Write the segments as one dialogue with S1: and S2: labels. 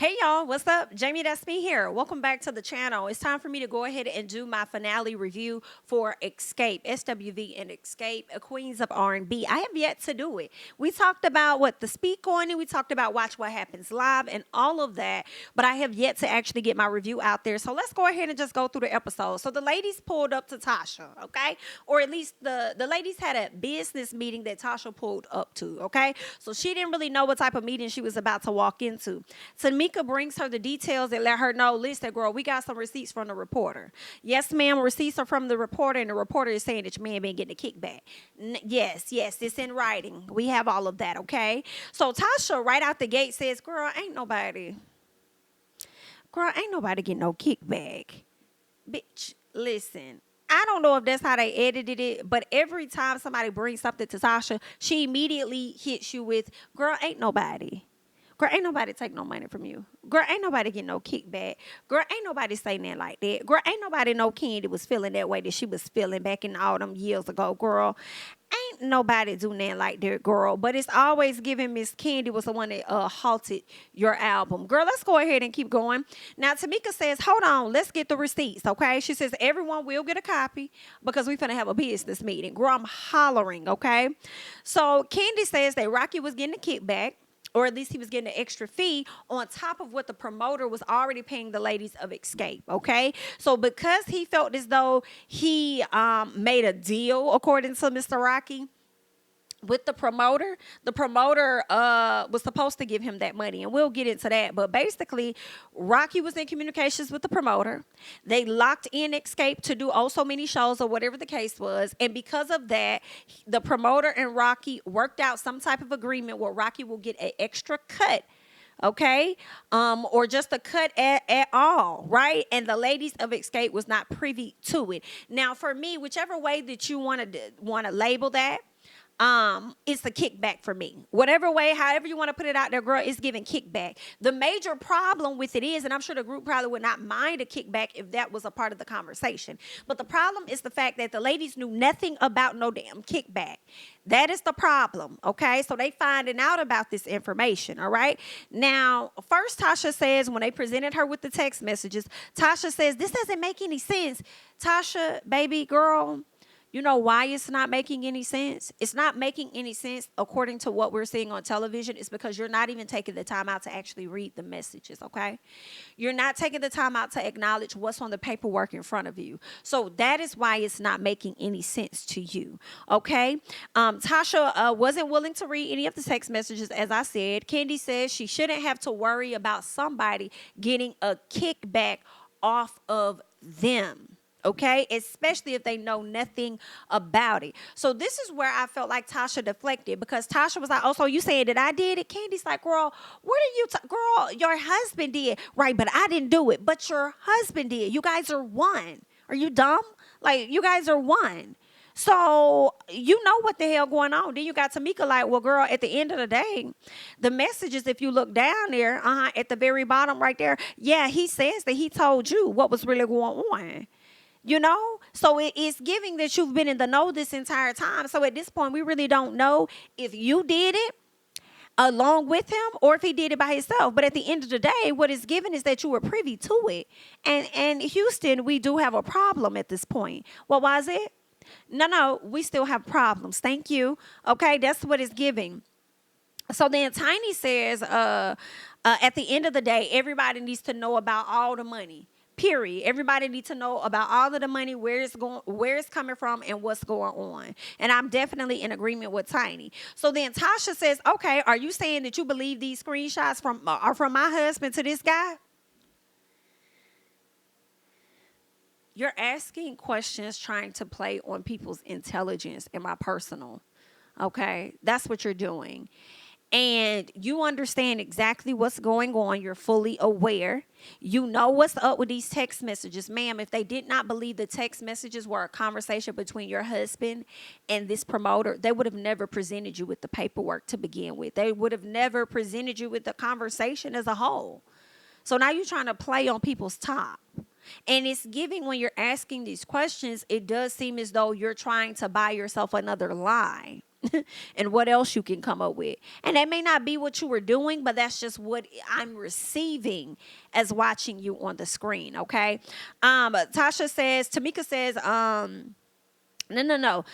S1: Hey y'all, what's up? JamiThatsMe here. Welcome back to the channel. It's time for me to go ahead and do my finale review for Xscape, SWV and Xscape, Queens of R&B. I have yet to do it. We talked about the speak on it. We talked about Watch What Happens Live and all of that, but I have yet to actually get my review out there. So let's go ahead and just go through the episode. So the ladies pulled up to Tasha, okay? Or at least the ladies had a business meeting that Tasha pulled up to, okay? So she didn't really know what type of meeting she was about to walk into. Tamika brings her the details and let her know, listen, girl, we got some receipts from the reporter. Yes, ma'am, receipts are from the reporter, and the reporter is saying that your man been getting a kickback. Yes, it's in writing. We have all of that, okay? So Tasha, right out the gate, says, girl, ain't nobody getting no kickback. Bitch, listen. I don't know if that's how they edited it, but every time somebody brings something to Tasha, she immediately hits you with, girl, ain't nobody. Girl, ain't nobody take no money from you. Girl, ain't nobody get no kickback. Girl, ain't nobody saying that like that. Girl, ain't nobody know Kandi was feeling that way that she was feeling back in all them years ago, girl. Ain't nobody do nothing like that, girl. But it's always giving Miss Kandi was the one that halted your album. Girl, let's go ahead and keep going. Now, Tamika says, hold on, let's get the receipts, okay? She says, everyone will get a copy because we finna have a business meeting. Girl, I'm hollering, okay? So, Kandi says that Rocky was getting a kickback, or at least he was getting an extra fee on top of what the promoter was already paying the ladies of Xscape, okay? So because he felt as though he made a deal, according to Mr. Rocky, with the promoter was supposed to give him that money, and we'll get into that. But basically, Rocky was in communications with the promoter. They locked in Xscape to do oh so many shows or whatever the case was, and because of that, the promoter and Rocky worked out some type of agreement where Rocky will get an extra cut, okay, or just a cut at all, right? And the ladies of Xscape was not privy to it. Now, for me, whichever way that you want to label that, it's a kickback for me. Whatever way, however you want to put it out there, girl, it's giving kickback. The major problem with it is, and I'm sure the group probably would not mind a kickback if that was a part of the conversation, but the problem is the fact that the ladies knew nothing about no damn kickback. That is the problem, okay? So they finding out about this information, all right? Now, first Tasha says, when they presented her with the text messages, Tasha says, this doesn't make any sense. Tasha, baby girl, you know why it's not making any sense? It's not making any sense according to what we're seeing on television. It's because you're not even taking the time out to actually read the messages, okay? You're not taking the time out to acknowledge what's on the paperwork in front of you. So that is why it's not making any sense to you, okay? Tasha wasn't willing to read any of the text messages, as I said. Kandi says she shouldn't have to worry about somebody getting a kickback off of them. Okay, especially if they know nothing about it. So this is where I felt like Tasha deflected, because Tasha was like, oh, so you saying that I did it? Kandi's like, girl, what are you, girl, your husband did. Right, but I didn't do it, but your husband did. You guys are one. Are you dumb? Like, you guys are one. So you know what the hell going on. Then you got Tamika like, well, girl, at the end of the day, the messages, if you look down there, at the very bottom right there, yeah, he says that he told you what was really going on. You know, so it is giving that you've been in the know this entire time. So at this point, we really don't know if you did it along with him or if he did it by himself. But at the end of the day, what is given is that you were privy to it. And Houston, we do have a problem at this point. Well, why is it? No, we still have problems. Thank you. Okay, that's what it's giving. So then Tiny says, at the end of the day, everybody needs to know about all the money. Period. Everybody needs to know about all of the money, where it's coming from, and what's going on. And I'm definitely in agreement with Tiny. So then Tasha says, okay, are you saying that you believe these screenshots are from my husband to this guy? You're asking questions trying to play on people's intelligence and my personal. Okay? That's what you're doing. And you understand exactly what's going on. You're fully aware. You know what's up with these text messages. Ma'am, if they did not believe the text messages were a conversation between your husband and this promoter, they would have never presented you with the paperwork to begin with. They would have never presented you with the conversation as a whole. So now you're trying to play on people's top. And it's giving, when you're asking these questions, it does seem as though you're trying to buy yourself another lie. and what else you can come up with. And that may not be what you were doing, but that's just what I'm receiving as watching you on the screen, okay? Tamika says, no.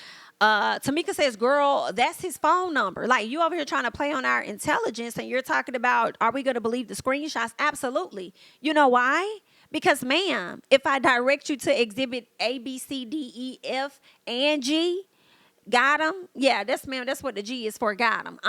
S1: Tamika says, girl, that's his phone number. Like, you over here trying to play on our intelligence, and you're talking about, are we going to believe the screenshots? Absolutely. You know why? Because, ma'am, if I direct you to exhibit A, B, C, D, E, F, and G, got him? Yeah, that's what the G is for, got him.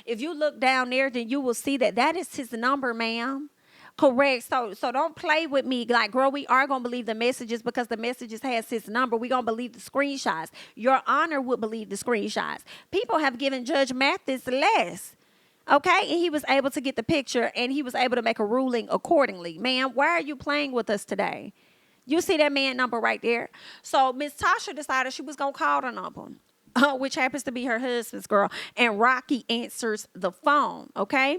S1: If you look down there, then you will see that is his number, ma'am. Correct. So don't play with me. Like, girl, we are going to believe the messages because the messages has his number. We're going to believe the screenshots. Your Honor would believe the screenshots. People have given Judge Mathis less. Okay? And he was able to get the picture, and he was able to make a ruling accordingly. Ma'am, why are you playing with us today? You see that man number right there? So Miss Tasha decided she was going to call the number, which happens to be her husband's, girl. And Rocky answers the phone, okay?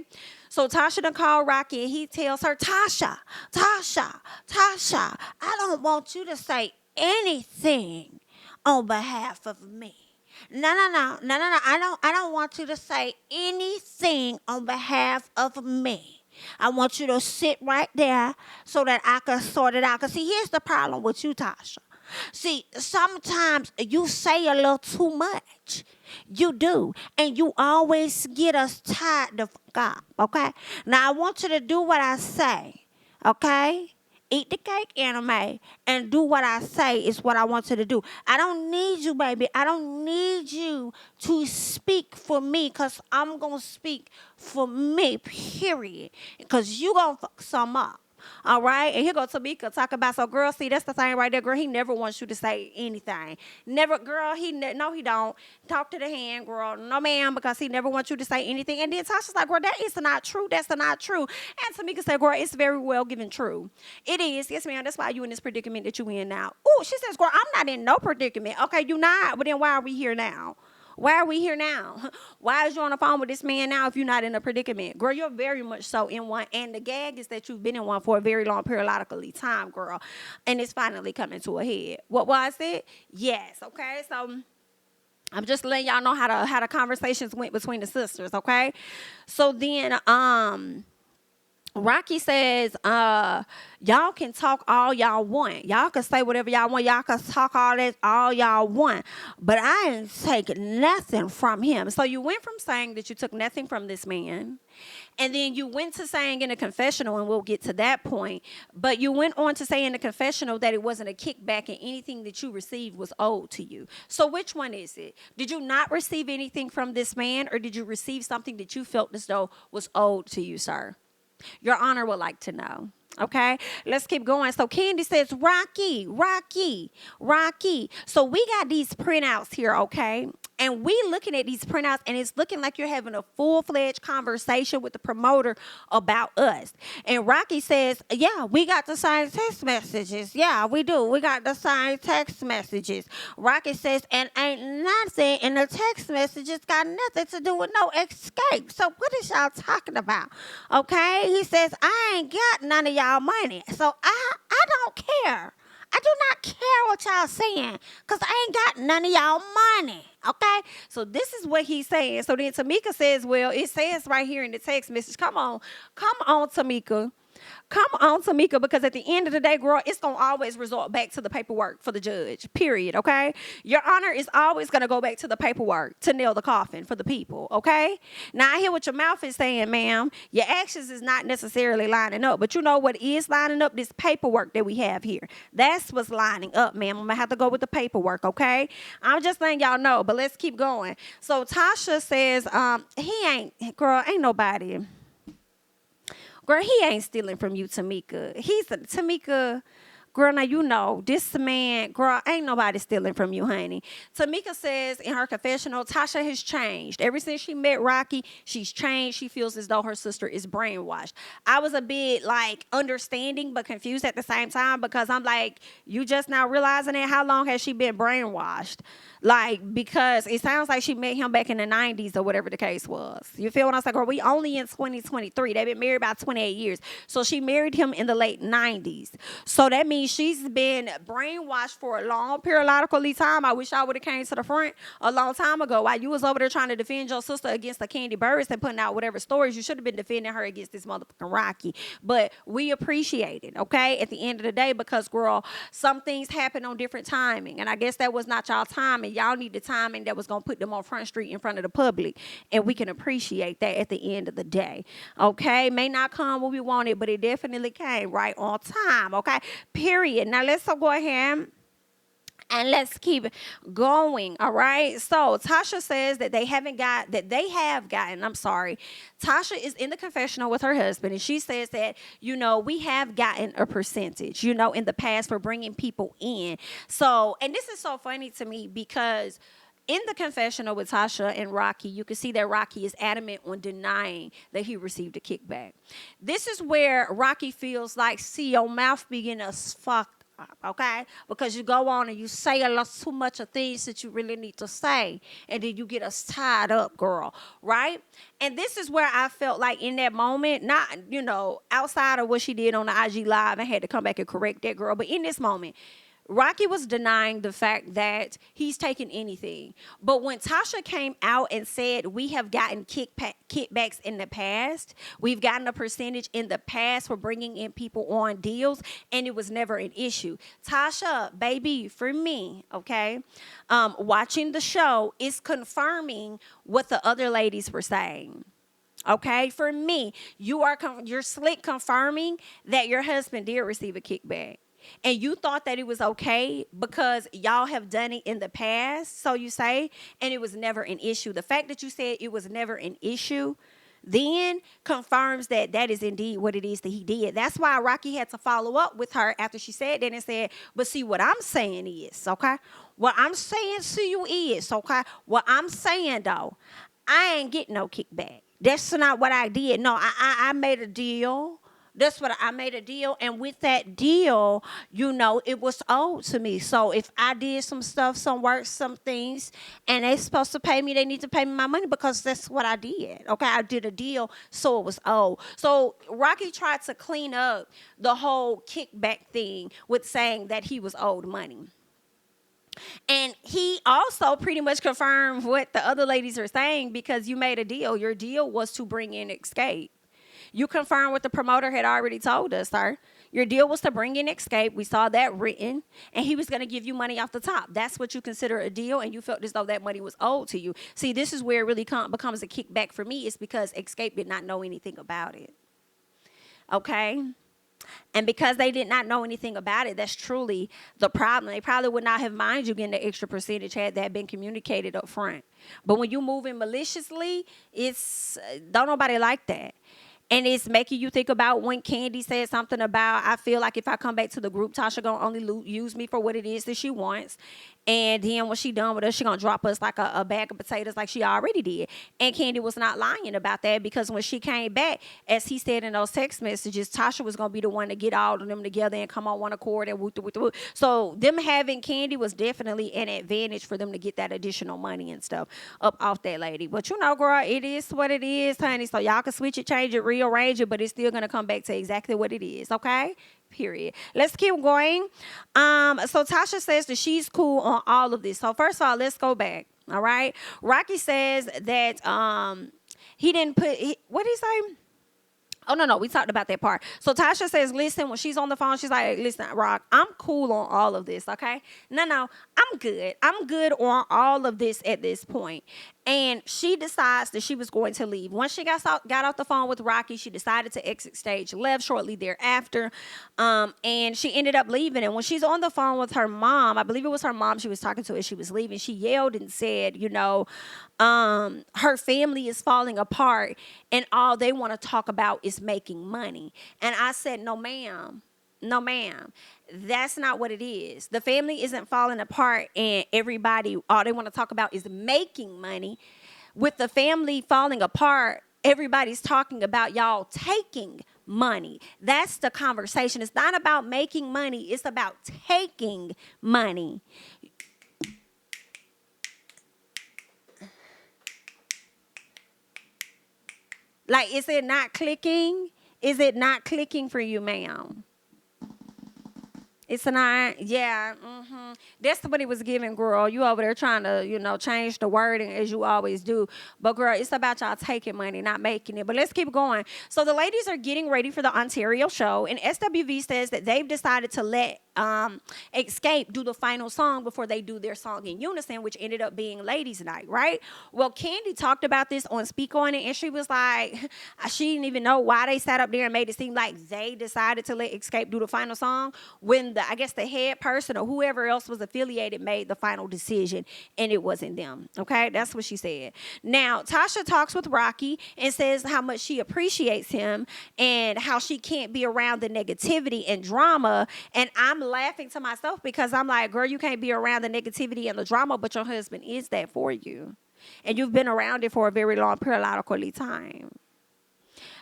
S1: So Tasha done called Rocky, and he tells her, Tasha, I don't want you to say anything on behalf of me. No. I don't want you to say anything on behalf of me. I want you to sit right there so that I can sort it out. Because, see, here's the problem with you, Tasha. See, sometimes you say a little too much. You do. And you always get us tied the fuck up, okay? Now, I want you to do what I say, okay? Eat the cake, anime, and do what I say is what I want you to do. I don't need you, baby. I don't need you to speak for me, because I'm going to speak for me, period. Because you going to fuck some up. All right, and here goes Tamika talk about, so girl, see, that's the thing right there, girl. He never wants you to say anything. Never, girl, no, he don't. Talk to the hand, girl. No, ma'am, because he never wants you to say anything. And then Tasha's like, girl, that is not true. That's not true. And Tamika said, girl, it's very well given true. It is. Yes, ma'am. That's why you in this predicament that you in now. Oh, she says, girl, I'm not in no predicament. Okay, you not. But then why are we here now? Why are we here now? Why is you on the phone with this man now if you're not in a predicament? Girl, you're very much so in one. And the gag is that you've been in one for a very long periodically time, girl. And it's finally coming to a head. What was it? Yes, okay? So I'm just letting y'all know how the conversations went between the sisters, okay? So then, Rocky says, y'all can talk all y'all want. Y'all can say whatever y'all want. Y'all can talk all y'all want. But I didn't take nothing from him. So you went from saying that you took nothing from this man, and then you went to saying in the confessional, and we'll get to that point, but you went on to say in the confessional that it wasn't a kickback and anything that you received was owed to you. So which one is it? Did you not receive anything from this man, or did you receive something that you felt as though was owed to you, sir? Your Honor would like to know. Okay, let's keep going. So Kandi says, Rocky. So we got these printouts here, okay? And we looking at these printouts, and it's looking like you're having a full-fledged conversation with the promoter about us. And Rocky says, yeah, we got the same text messages. Yeah, we do. We got the same text messages. Rocky says, and ain't nothing in the text messages got nothing to do with no Xscape. So what is y'all talking about? Okay, he says, I ain't got none of y'all money. So I don't care. I do not care what y'all saying, because I ain't got none of y'all money, okay? So this is what he's saying. So then Tamika says, well, it says right here in the text message, come on, Tamika. Come on, Tamika, because at the end of the day, girl, it's going to always resort back to the paperwork for the judge, period, okay? Your Honor is always going to go back to the paperwork to nail the coffin for the people, okay? Now, I hear what your mouth is saying, ma'am. Your actions is not necessarily lining up, but you know what is lining up? This paperwork that we have here. That's what's lining up, ma'am. I'm going to have to go with the paperwork, okay? I'm just letting y'all know, but let's keep going. So Tasha says, ain't nobody. Girl, he ain't stealing from you, Tamika. Tamika, girl, now you know, this man, girl, ain't nobody stealing from you, honey. Tamika says in her confessional, Tasha has changed. Ever since she met Rocky, she's changed. She feels as though her sister is brainwashed. I was a bit, like, understanding but confused at the same time, because I'm like, you just now realizing it? How long has she been brainwashed? Like, because it sounds like she met him back in the 90s or whatever the case was. You feel what I'm saying? Girl, we only in 2023. They've been married about 28 years. So she married him in the late 90s. So that means mean, she's been brainwashed for a long periodically time. I wish I would have came to the front a long time ago. While you was over there trying to defend your sister against the Kandi Burruss and putting out whatever stories, you should have been defending her against this motherfucking Rocky. But we appreciate it, okay? At the end of the day, because girl, some things happen on different timing, and I guess that was not y'all timing. Y'all need the timing that was gonna put them on Front Street in front of the public, and we can appreciate that at the end of the day, okay? May not come when we want it, but it definitely came right on time, okay? Period. Now let's go ahead and let's keep going, all right? So Tasha says that they have gotten, Tasha is in the confessional with her husband, and she says that, we have gotten a percentage, in the past for bringing people in. So, and this is so funny to me because in the confessional with Tasha and Rocky, you can see that Rocky is adamant on denying that he received a kickback. This is where Rocky feels like, see, your mouth begin to fuck up, okay? Because you go on and you say a lot too much of things that you really need to say, and then you get us tied up, girl, right? And this is where I felt like in that moment, not, outside of what she did on the IG Live and had to come back and correct that girl, but in this moment, Rocky was denying the fact that he's taken anything. But when Tasha came out and said, we have gotten kickbacks in the past, we've gotten a percentage in the past for bringing in people on deals, and it was never an issue. Tasha, baby, for me, okay, watching the show is confirming what the other ladies were saying. Okay, for me, you're slick confirming that your husband did receive a kickback. And you thought that it was okay because y'all have done it in the past, so you say, and it was never an issue. The fact that you said it was never an issue then confirms that that is indeed what it is that he did. That's why Rocky had to follow up with her after she said that and said, but see, what I'm saying is, okay, what I'm saying to you is, okay, what I'm saying, though, I ain't getting no kickback. That's not what I did. No, I made a deal. That's what I made a deal. And with that deal, it was owed to me. So if I did some stuff, some work, some things, and they supposed to pay me, they need to pay me my money because that's what I did. Okay, I did a deal, so it was owed. So Rocky tried to clean up the whole kickback thing with saying that he was owed money. And he also pretty much confirmed what the other ladies are saying because you made a deal. Your deal was to bring in Xscape. You confirmed what the promoter had already told us, sir. Your deal was to bring in Xscape. We saw that written, and he was going to give you money off the top. That's what you consider a deal, and you felt as though that money was owed to you. See, this is where it really becomes a kickback for me. It's because Xscape did not know anything about it. Okay? And because they did not know anything about it, that's truly the problem. They probably would not have minded you getting the extra percentage had that been communicated up front. But when you move in maliciously, don't nobody like that. And it's making you think about when Kandi said something about, I feel like if I come back to the group, Tasha going to only use me for what it is that she wants. And then when she done with us, she going to drop us like a bag of potatoes like she already did. And Kandi was not lying about that because when she came back, as he said in those text messages, Tasha was going to be the one to get all of them together and come on one accord and woo. So them having Kandi was definitely an advantage for them to get that additional money and stuff up off that lady. But girl, it is what it is, honey. So y'all can switch it, change it, rearrange it, but it's still going to come back to exactly what it is, okay? Period. Let's keep going. So Tasha says that she's cool on all of this. So first of all, let's go back. All right. Rocky says that he didn't put. What did he say? Oh, no, we talked about that part. So Tasha says, listen, when she's on the phone, she's like, listen, Rock, I'm cool on all of this, okay? No, I'm good. I'm good on all of this at this point. And she decides that she was going to leave. Once she got off the phone with Rocky, she decided to exit stage left shortly thereafter. And she ended up leaving. And when she's on the phone with her mom, I believe it was her mom she was talking to as she was leaving, she yelled and said, her family is falling apart and all they want to talk about is making money. And I said, no, ma'am. No, ma'am. That's not what it is. The family isn't falling apart and everybody, all they want to talk about is making money. With the family falling apart, everybody's talking about y'all taking money. That's the conversation. It's not about making money. It's about taking money. Like, is it not clicking? Is it not clicking for you, ma'am? It's a 9. Yeah. That's what it was giving, girl. You over there trying to, change the wording as you always do. But, girl, it's about y'all taking money, not making it. But let's keep going. So the ladies are getting ready for the Ontario show. And SWV says that they've decided to let Xscape do the final song before they do their song in unison, which ended up being Ladies Night, right? Well, Kandi talked about this on Speak On It, and she was like, she didn't even know why they sat up there and made it seem like they decided to let Xscape do the final song when I guess the head person or whoever else was affiliated made the final decision, and it wasn't them. Okay, that's what she said. Now, Tasha talks with Rocky and says how much she appreciates him and how she can't be around the negativity and drama. And I'm laughing to myself because I'm like, girl, you can't be around the negativity and the drama, but your husband is that for you. And you've been around it for a very long periodically time.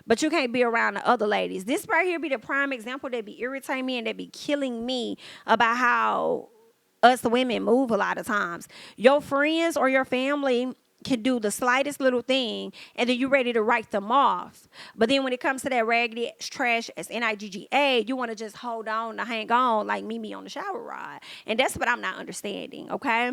S1: But you can't be around the other ladies. This right here be the prime example that be irritating me and that be killing me about how us women move a lot of times. Your friends or your family can do the slightest little thing and then you're ready to write them off. But then when it comes to that raggedy trash as NIGGA, you want to just hold on to hang on like Mimi on the shower rod. And that's what I'm not understanding, okay?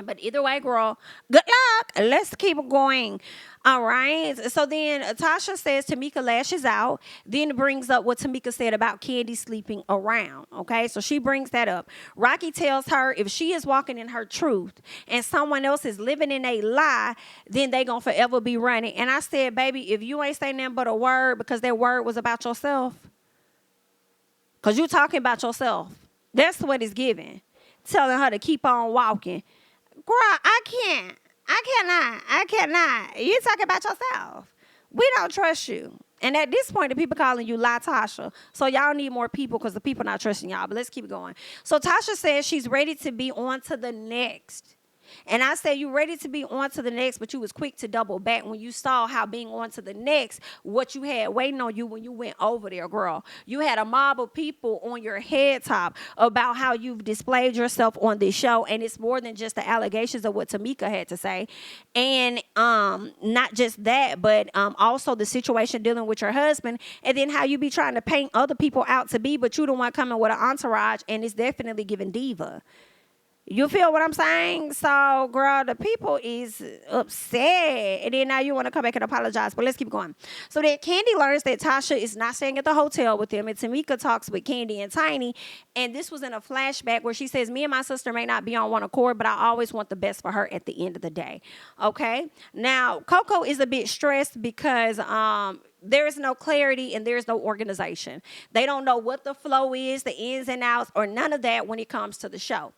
S1: But either way, girl, good luck. Let's keep going. All right. So then Tasha says Tamika lashes out, then brings up what Tamika said about Kandi sleeping around. Okay. So she brings that up. Rocky tells her if she is walking in her truth and someone else is living in a lie, then they going to forever be running. And I said, baby, if you ain't saying nothing but a word because that word was about yourself, because you talking about yourself, that's what it's giving. Telling her to keep on walking. Girl, I cannot. You talking about yourself. We don't trust you. And at this point, the people calling you La Tasha. So y'all need more people because the people not trusting y'all. But let's keep going. So Tasha says she's ready to be on to the next. And I say you ready to be on to the next, but you was quick to double back when you saw how being on to the next, what you had waiting on you when you went over there, girl. You had a mob of people on your head top about how you've displayed yourself on this show. And it's more than just the allegations of what Tamika had to say. And not just that, but also the situation dealing with your husband. And then how you be trying to paint other people out to be, but you don't want coming with an entourage. And it's definitely giving diva. You feel what I'm saying? So, girl, the people is upset. And then now you want to come back and apologize. But let's keep going. So then Kandi learns that Tasha is not staying at the hotel with them. And Tamika talks with Kandi and Tiny. And this was in a flashback where she says, me and my sister may not be on one accord, but I always want the best for her at the end of the day. Okay? Now, Coco is a bit stressed because there is no clarity and there's no organization. They don't know what the flow is, the ins and outs, or none of that when it comes to the show.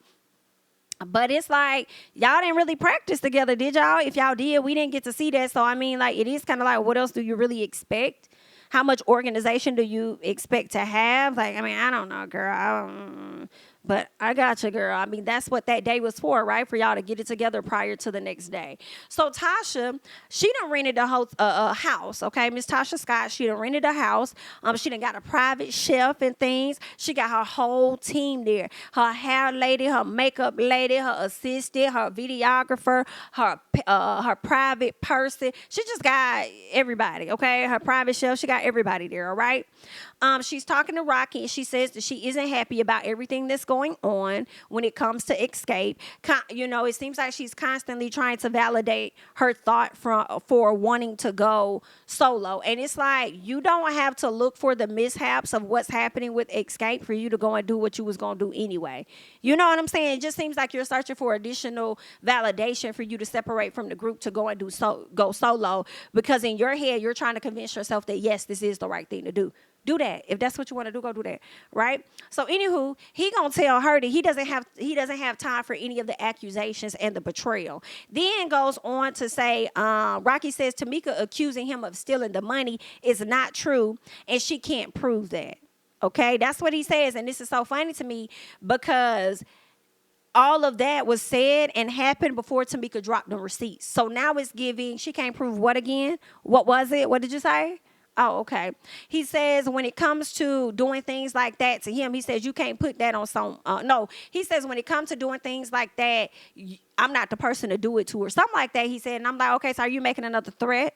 S1: But it's like, y'all didn't really practice together, did y'all? If y'all did, we didn't get to see that. So, I mean, like, it is kind of like, what else do you really expect? How much organization do you expect to have? Like, I mean, I don't know, girl. But I got you, girl. I mean, that's what that day was for, right? For y'all to get it together prior to the next day. So Tasha, she done rented a house, okay? Miss Tasha Scott, she done rented a house. She done got a private chef and things. She got her whole team there. Her hair lady, her makeup lady, her assistant, her videographer, her private person. She just got everybody, okay? Her private chef, she got everybody there, all right? She's talking to Rocky, and she says that she isn't happy about everything that's going on when it comes to Xscape. You know, it seems like she's constantly trying to validate her thought for wanting to go solo. And it's like, you don't have to look for the mishaps of what's happening with Xscape for you to go and do what you was going to do anyway. You know what I'm saying? It just seems like you're searching for additional validation for you to separate from the group to go and go solo, because in your head, you're trying to convince yourself that, yes, this is the right thing to do. Do that. If that's what you want to do, go do that. Right? So anywho, he gonna tell her that he doesn't have time for any of the accusations and the betrayal. Then goes on to say, Rocky says Tamika accusing him of stealing the money is not true, and she can't prove that. Okay, that's what he says, and this is so funny to me because all of that was said and happened before Tamika dropped the receipts. So now it's giving, she can't prove what again? What was it? What did you say? Oh, okay. He says when it comes to doing things like that to him, he says you can't put that on some, no. He says when it comes to doing things like that, I'm not the person to do it to, or something like that, he said. And I'm like, okay, so are you making another threat?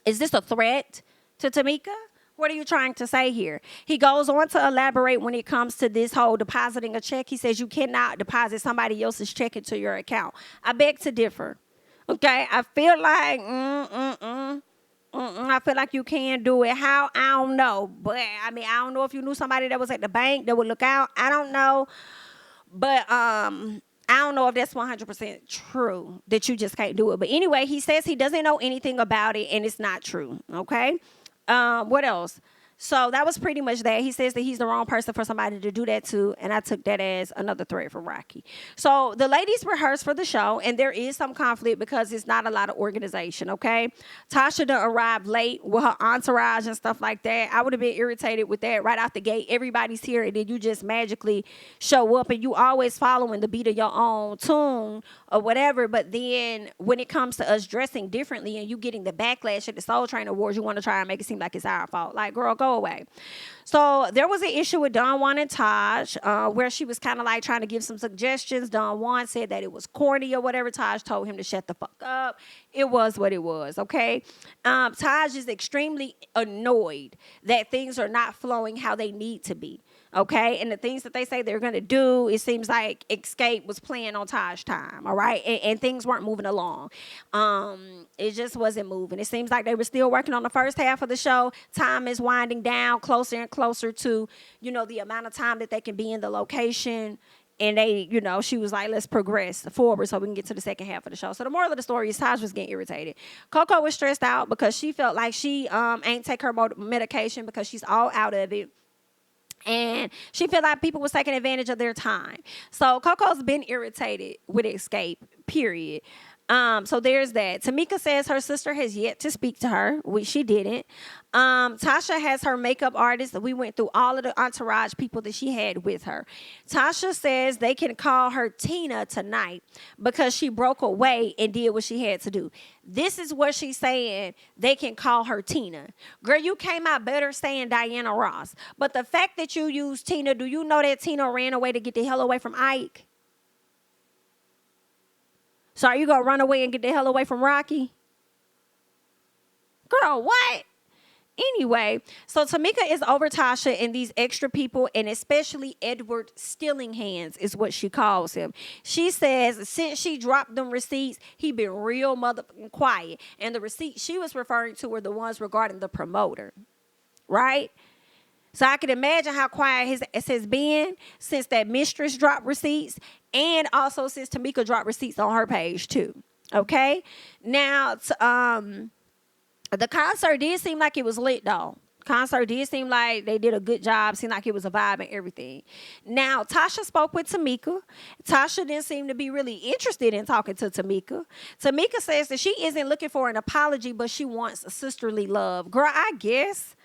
S1: Is this a threat to Tamika? What are you trying to say here? He goes on to elaborate when it comes to this whole depositing a check. He says you cannot deposit somebody else's check into your account. I beg to differ. Okay, I feel like, I feel like you can do it. How? I don't know. But, I mean, I don't know if you knew somebody that was at the bank that would look out. I don't know. But, I don't know if that's 100% true, that you just can't do it. But anyway, he says he doesn't know anything about it, and it's not true, okay? What else? So that was pretty much that. He says that he's the wrong person for somebody to do that to, and I took that as another threat from Rocky. So the ladies rehearsed for the show, and there is some conflict because it's not a lot of organization, okay? Tasha done arrived late with her entourage and stuff like that. I would have been irritated with that right out the gate. Everybody's here, and then you just magically show up, and you always following the beat of your own tune or whatever. But then when it comes to us dressing differently and you getting the backlash at the Soul Train Awards, you want to try and make it seem like it's our fault. Like, girl, go away. So there was an issue with Don Juan and Taj where she was kind of like trying to give some suggestions. Don Juan said that it was corny or whatever. Taj told him to shut the fuck up. It was what it was, okay? Taj is extremely annoyed that things are not flowing how they need to be, okay? And the things that they say they're going to do, it seems like Xscape was playing on Taj time, all right? And things weren't moving along. It just wasn't moving. It seems like they were still working on the first half of the show. Time is winding down closer and closer to, you know, the amount of time that they can be in the location. And they, you know, she was like, let's progress forward so we can get to the second half of the show. So the moral of the story is Taj was getting irritated. Coco was stressed out because she felt like she ain't take her medication because she's all out of it. And she felt like people was taking advantage of their time. So Coco's been irritated with Xscape, period. So there's that. Tamika says her sister has yet to speak to her, which she didn't. Tasha has her makeup artist. We went through all of the entourage people that she had with her. Tasha says they can call her Tina tonight because she broke away and did what she had to do. This is what she's saying. They can call her Tina. Girl, you came out better saying Diana Ross. But the fact that you used Tina, do you know that Tina ran away to get the hell away from Ike? So are you going to run away and get the hell away from Rocky? Girl, what? Anyway, so Tamika is over Tasha and these extra people, and especially Edward Stealing Hands is what she calls him. She says since she dropped them receipts, he been real motherfucking quiet. And the receipts she was referring to were the ones regarding the promoter, right? So I can imagine how quiet it has been since that mistress dropped receipts, and also since Tamika dropped receipts on her page too. Okay? Now, the concert did seem like it was lit though. Concert did seem like they did a good job. Seemed like it was a vibe and everything. Now, Tasha spoke with Tamika. Tasha didn't seem to be really interested in talking to Tamika. Tamika says that she isn't looking for an apology, but she wants sisterly love. Girl, I guess.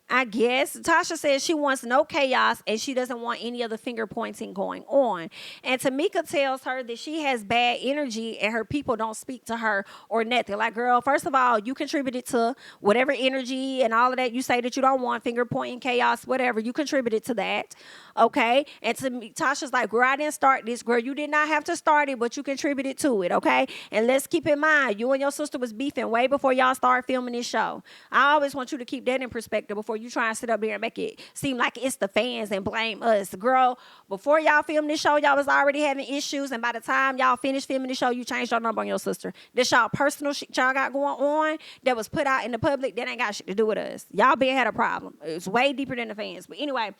S1: Tasha says she wants no chaos and she doesn't want any other finger pointing going on. And Tamika tells her that she has bad energy and her people don't speak to her or nothing. Like, girl, first of all, you contributed to whatever energy and all of that you say that you don't want, finger pointing, chaos, whatever. You contributed to that, okay? And Tasha's like, girl, I didn't start this. Girl, you did not have to start it, but you contributed to it, okay? And let's keep in mind, you and your sister was beefing way before y'all started filming this show. I always want you to keep that in perspective before you try and sit up there and make it seem like it's the fans and blame us. Girl, before y'all filmed this show, y'all was already having issues, and by the time y'all finished filming the show, you changed your number on your sister. This y'all personal shit y'all got going on that was put out in the public that ain't got shit to do with us. Y'all been had a problem. It's way deeper than the fans. But anyway,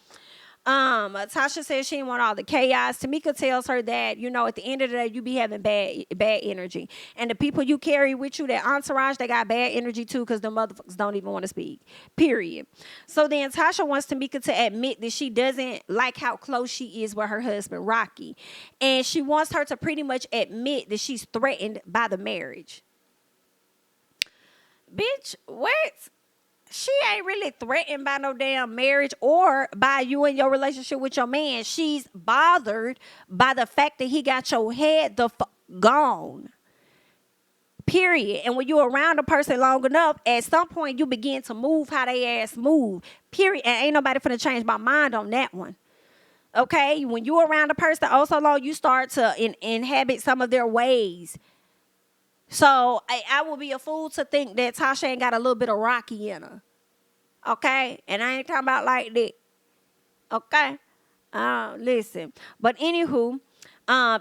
S1: Tasha says she didn't want all the chaos. Tamika tells her that, you know, at the end of the day, you be having bad energy. And the people you carry with you, that entourage, they got bad energy too, because the motherfuckers don't even want to speak. Period. So then Tasha wants Tamika to admit that she doesn't like how close she is with her husband, Rocky. And she wants her to pretty much admit that she's threatened by the marriage. Bitch, what? She ain't really threatened by no damn marriage or by you and your relationship with your man. She's bothered by the fact that he got your head gone. Period. And when you're around a person long enough, at some point you begin to move how they ass move. Period. And ain't nobody finna change my mind on that one. Okay? When you're around a person oh so long, you start to inhabit some of their ways. So I will be a fool to think that Tasha ain't got a little bit of Rocky in her. Okay? And I ain't talking about like that. Okay? Listen. But anywho,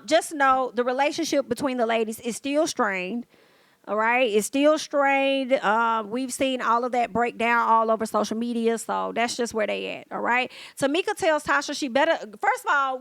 S1: just know the relationship between the ladies is still strained. All right, it's still strained. We've seen all of that break down all over social media, so that's just where they at. All right. Tamika tells Tasha she better. First of all,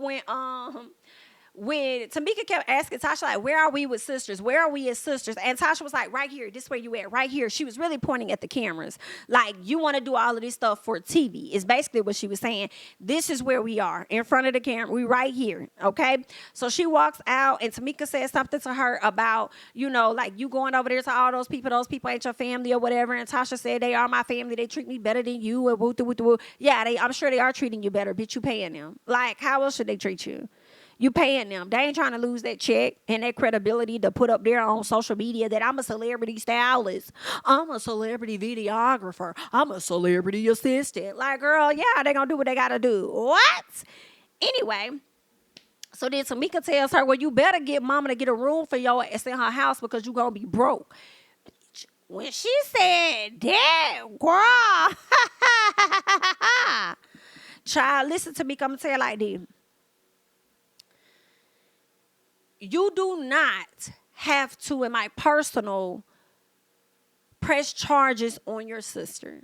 S1: when Tamika kept asking Tasha, like, where are we with sisters? Where are we as sisters? And Tasha was like, right here. This where you at, right here. She was really pointing at the cameras. Like, you want to do all of this stuff for TV is basically what she was saying. This is where we are, in front of the camera. We right here, okay? So she walks out, and Tamika says something to her about, like, you going over there to all those people ain't your family or whatever. And Tasha said, they are my family. They treat me better than you. And woo. Yeah, I'm sure they are treating you better. Bitch, you paying them. Like, how else should they treat you? You paying them. They ain't trying to lose that check and that credibility to put up there on social media that I'm a celebrity stylist. I'm a celebrity videographer. I'm a celebrity assistant. Like, girl, yeah, they gonna do what they gotta do. What? Anyway, so then Tamika tells her, well, you better get mama to get a room for your ass in her house because you gonna be broke. When she said that, girl, child, listen to me. I'm gonna tell you like this. You do not have to, in my personal, press charges on your sister,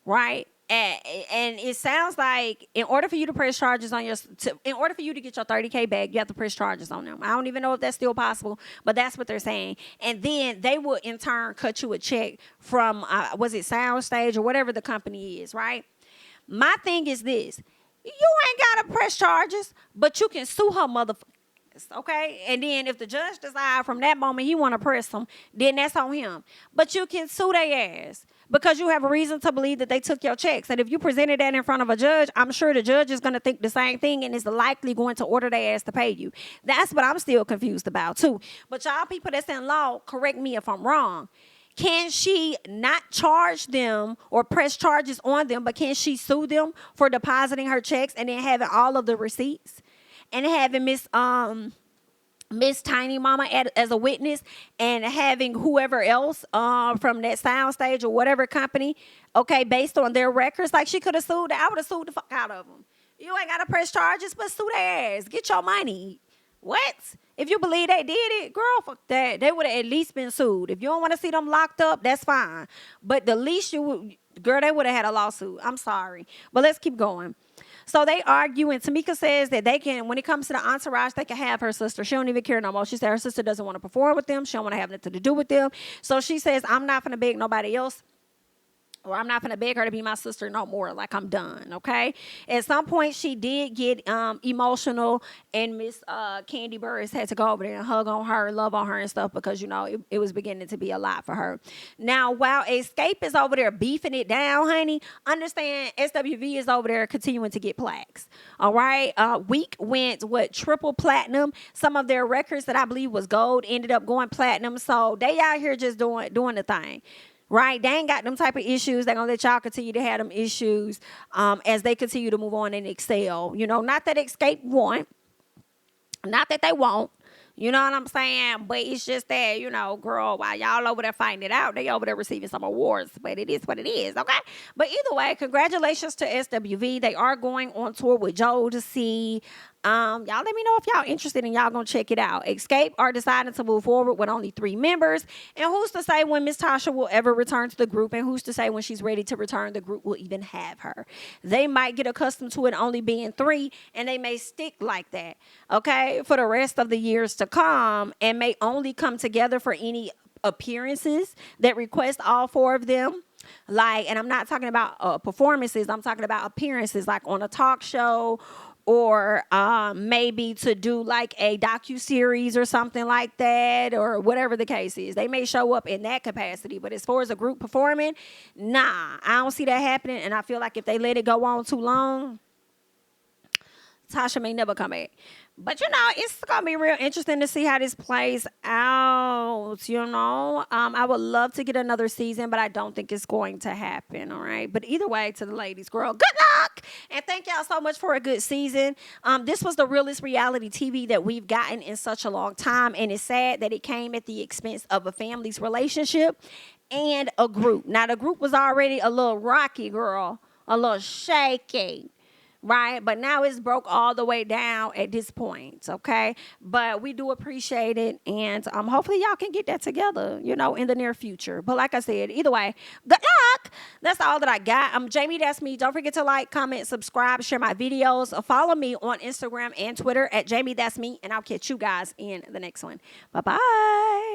S1: right? And it sounds like in order for you to press charges on in order for you to get your 30K back, you have to press charges on them. I don't even know if that's still possible, but that's what they're saying. And then they will in turn cut you a check from, was it Soundstage or whatever the company is, right? My thing is this. You ain't got to press charges, but you can sue her motherfucker. Okay, and then if the judge decide from that moment he want to press them, then that's on him. But you can sue their ass because you have a reason to believe that they took your checks. And if you presented that in front of a judge, I'm sure the judge is going to think the same thing and is likely going to order their ass to pay you. That's what I'm still confused about too. But y'all people that's in law, correct me if I'm wrong. Can she not charge them or press charges on them, but can she sue them for depositing her checks and then having all of the receipts? And having Miss Tiny Mama as a witness, and having whoever else from that Soundstage or whatever company, okay, based on their records, like she could have sued. I would have sued the fuck out of them. You ain't got to press charges, but sue their ass. Get your money. What? If you believe they did it, girl, fuck that. They would have at least been sued. If you don't want to see them locked up, that's fine. But the least you would, girl, they would have had a lawsuit. I'm sorry. But let's keep going. So they argue, and Tamika says that they can, when it comes to the entourage, they can have her sister. She don't even care no more. She said her sister doesn't want to perform with them. She don't want to have nothing to do with them. So she says, I'm not going to beg nobody else, or I'm not going to beg her to be my sister no more. Like, I'm done, okay? At some point, she did get emotional, and Miss Kandi Burruss had to go over there and hug on her, love on her and stuff because, it was beginning to be a lot for her. Now, while Xscape is over there beefing it down, honey, understand SWV is over there continuing to get plaques, all right? Week went, triple platinum. Some of their records that I believe was gold ended up going platinum, so they out here just doing the thing. Right? They ain't got them type of issues. They're going to let y'all continue to have them issues as they continue to move on and excel. Not that Xscape won't. Not that they won't. You know what I'm saying? But it's just that, girl, while y'all over there fighting it out, they over there receiving some awards. But it is what it is, okay? But either way, congratulations to SWV. They are going on tour with Joe to see. Y'all let me know if y'all interested and y'all gonna check it out. Xscape are deciding to move forward with only 3 members. And who's to say when Miss Tasha will ever return to the group, and who's to say when she's ready to return, the group will even have her. They might get accustomed to it only being 3, and they may stick like that, okay, for the rest of the years to come, and may only come together for any appearances that request all 4 of them. Like, and I'm not talking about performances, I'm talking about appearances, like on a talk show, or maybe to do like a docuseries or something like that, or whatever the case is. They may show up in that capacity, but as far as a group performing, nah, I don't see that happening. And I feel like if they let it go on too long, Tasha may never come back. But, it's going to be real interesting to see how this plays out, I would love to get another season, but I don't think it's going to happen, all right? But either way, to the ladies, girl, good luck! And thank y'all so much for a good season. This was the realest reality TV that we've gotten in such a long time, and it's sad that it came at the expense of a family's relationship. and a group. Now, the group was already a little rocky, girl, a little shaky, right? But now it's broke all the way down at this point, okay? But we do appreciate it, and hopefully y'all can get that together, you know, in the near future. But like I said, either way, good luck. That's all that I got. I'm Jamie, that's me. Don't forget to like, comment, subscribe, share my videos. Follow me on Instagram and Twitter at Jamie, that's me, and I'll catch you guys in the next one. Bye-bye.